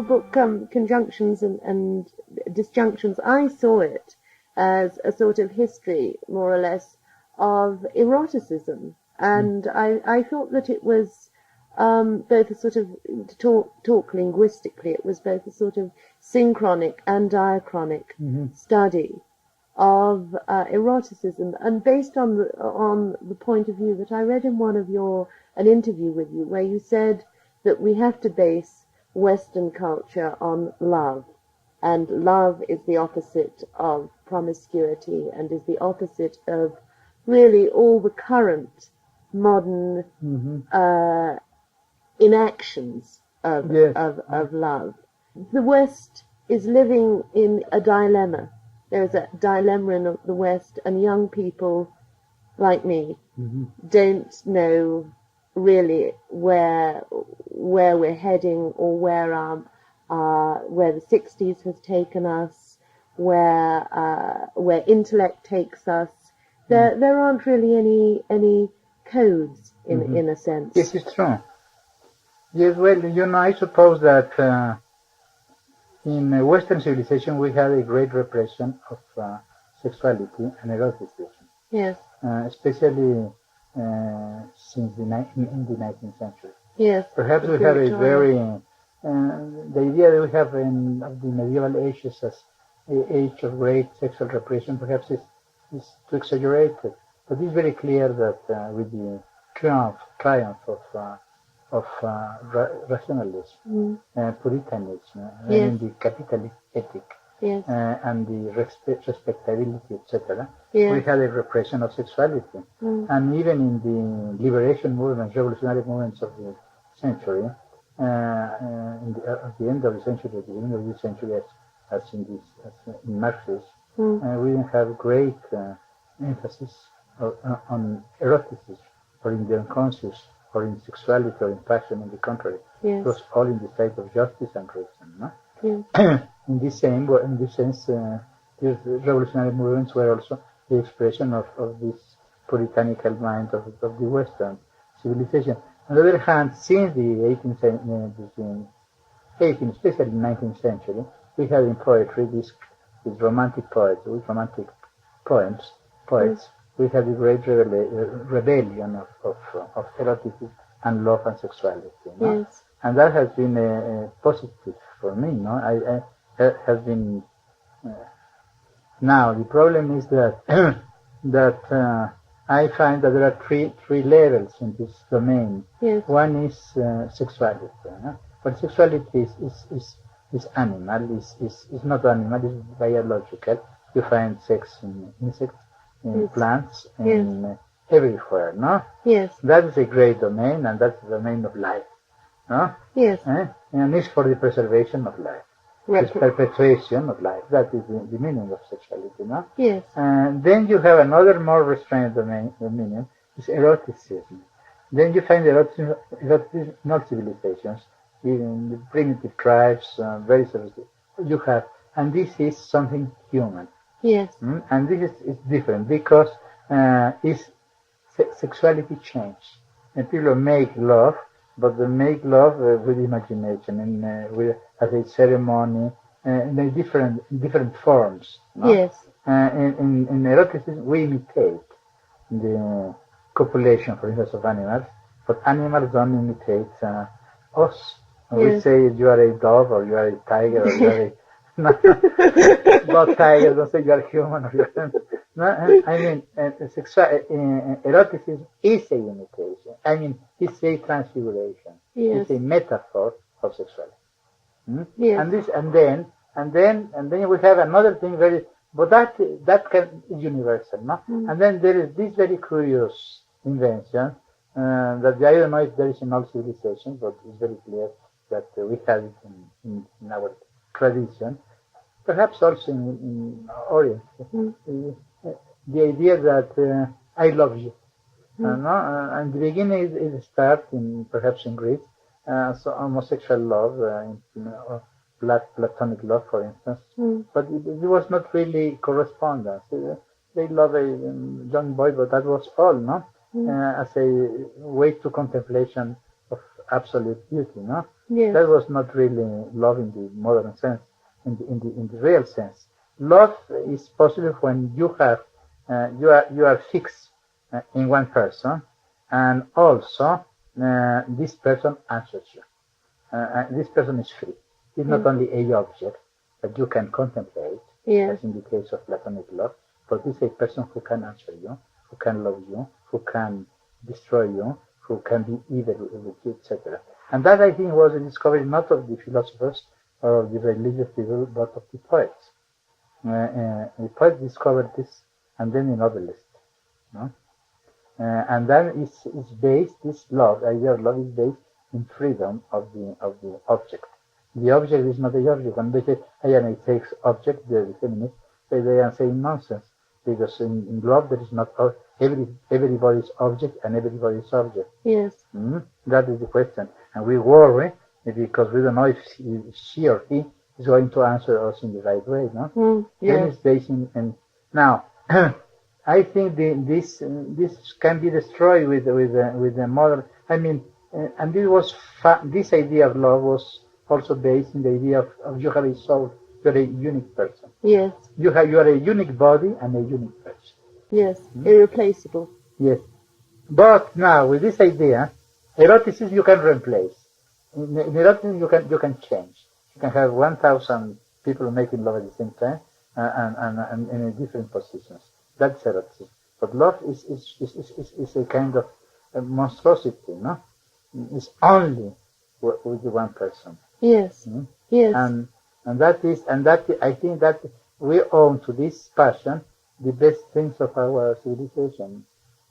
your book, Conjunctions and Disjunctions, I saw it as a sort of history, more or less, of eroticism. And I thought that it was both a sort of, to talk linguistically, it was both a sort of synchronic and diachronic study of eroticism, and based on the point of view that I read in an interview with you, where you said that we have to base Western culture on love, and love is the opposite of promiscuity and is the opposite of really all the current modern inactions of love. The West is living in a dilemma. There is a dilemma in the West, and young people like me don't know really where we're heading, or where the 60s has taken us, where intellect takes us. There aren't really any codes in a sense. Yes, it's true. Yes, well, I suppose that in Western civilization we had a great repression of sexuality and eroticism. Yes. Especially since in the 19th century. Yes. Perhaps we have a very the idea that we have of the medieval ages as an age of great sexual repression perhaps is too exaggerated. But it's very clear that with the triumph of rationalism, Puritanism, and the capitalist ethic, and the respectability, etc., we had a repression of sexuality. And even in the liberation movements, revolutionary movements of the century, at the end of the century, at the beginning of this century, as in Marxism, we didn't have great emphasis on eroticism, or in the unconscious, or in sexuality, or in passion. On the contrary, it was all in the state of justice and reason. No? In this sense, these revolutionary movements were also the expression of this puritanical mind of the Western civilization. On the other hand, since the 18th, especially 19th century, we have in poetry these romantic poets, with romantic poets. We have the great rebellion of eroticism and love and sexuality. No? Yes. And that has been a positive for me. No, I has been. Now the problem is that I find that there are three levels in this domain. Yes. One is sexuality, no? But sexuality is animal. Is not animal. It's biological. You find sex in insects, in plants, in everywhere. No. Yes. That is a great domain, and that's the domain of life. No? Yes. And it's for the preservation of life. It's perpetuation of life. That is the meaning of sexuality, no? Yes. And then you have another more restrained meaning, is eroticism. Then you find eroticism in all civilizations, in the primitive tribes, very sophisticated. You have, and this is something human. Yes. And this is different because sexuality change. And people make love, but they make love with imagination and with as a ceremony, in different forms. No? Yes. In eroticism, we imitate the copulation, for instance, of animals, but animals don't imitate us. We say you are a dog, or you are a tiger, or you are a but tigers don't say you are human. Or you are, no? I mean, eroticism is a imitation. I mean, it's a transfiguration. Yes. It's a metaphor of sexuality. Yes. And then we have another thing but that is universal, no? And then there is this very curious invention that I don't know if there is in all civilizations, but it's very clear that we have it in our tradition, perhaps also in Orient. The idea that I love you. And the beginning is start perhaps in Greece, so homosexual love, platonic love, for instance, but it was not really correspondence. They love a young boy, but that was all, no? As a way to contemplation of absolute beauty, no? Yes. That was not really love in the modern sense, in the real sense. Love is possible when you are fixed in one person, and also this person answers you. This person is free. It's not only a object that you can contemplate, Yes. as in the case of platonic love, but it's a person who can answer you, who can love you, who can destroy you, who can be evil with you, etc. And that, I think, was a discovery not of the philosophers or of the religious people, but of the poets. The poets discovered this, and then the novelists. No? And then it's based, this love, idea of love is based in freedom of the object. The object is not the object, and they say, it takes object, the feminists say they are saying nonsense, because in love there is not everybody's object and everybody's subject. Yes. That is the question, and we worry because we don't know if she or he is going to answer us in the right way. No, then it's based in now. I think this can be destroyed with the modern. I mean, and this idea of love was also based in the idea of you have a soul, you're a unique person. Yes. You are a unique body and a unique person. Yes. Irreplaceable. Yes. But now with this idea, eroticism you can replace. In eroticism you can change. You can have 1,000 people making love at the same time and in different positions. That's eroticism. But love is a kind of a monstrosity, no? It's only with the one person. Yes. Yes. And I think that we owe to this passion the best things of our civilization.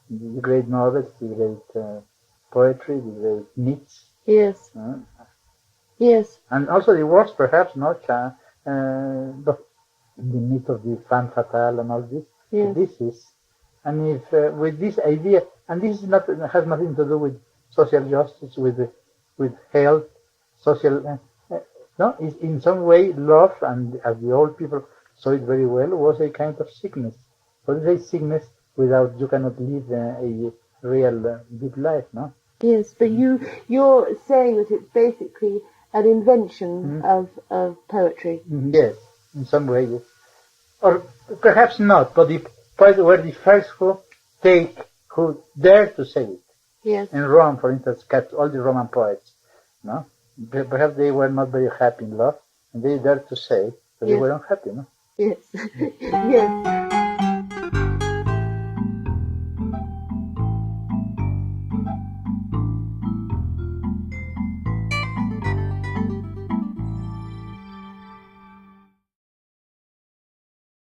The great novels, the great poetry, the great myths. Yes. Yes. And also the works, perhaps, not the myth of the femme fatale and all this. Yes. This is, and if with this idea, and this is not has nothing to do with social justice, with health, social. No, is in some way love, and as the old people saw it very well, was a kind of sickness. But it's a sickness without you cannot live a real good life, no? Yes, but you're saying that it's basically an invention of poetry. Yes, in some way, yes. Or perhaps not, but the poets were the first who dare to say it. Yes. In Rome, for instance, all the Roman poets, no? Perhaps they were not very happy in love, and they dared to say that they were unhappy, no? Yes. Yes.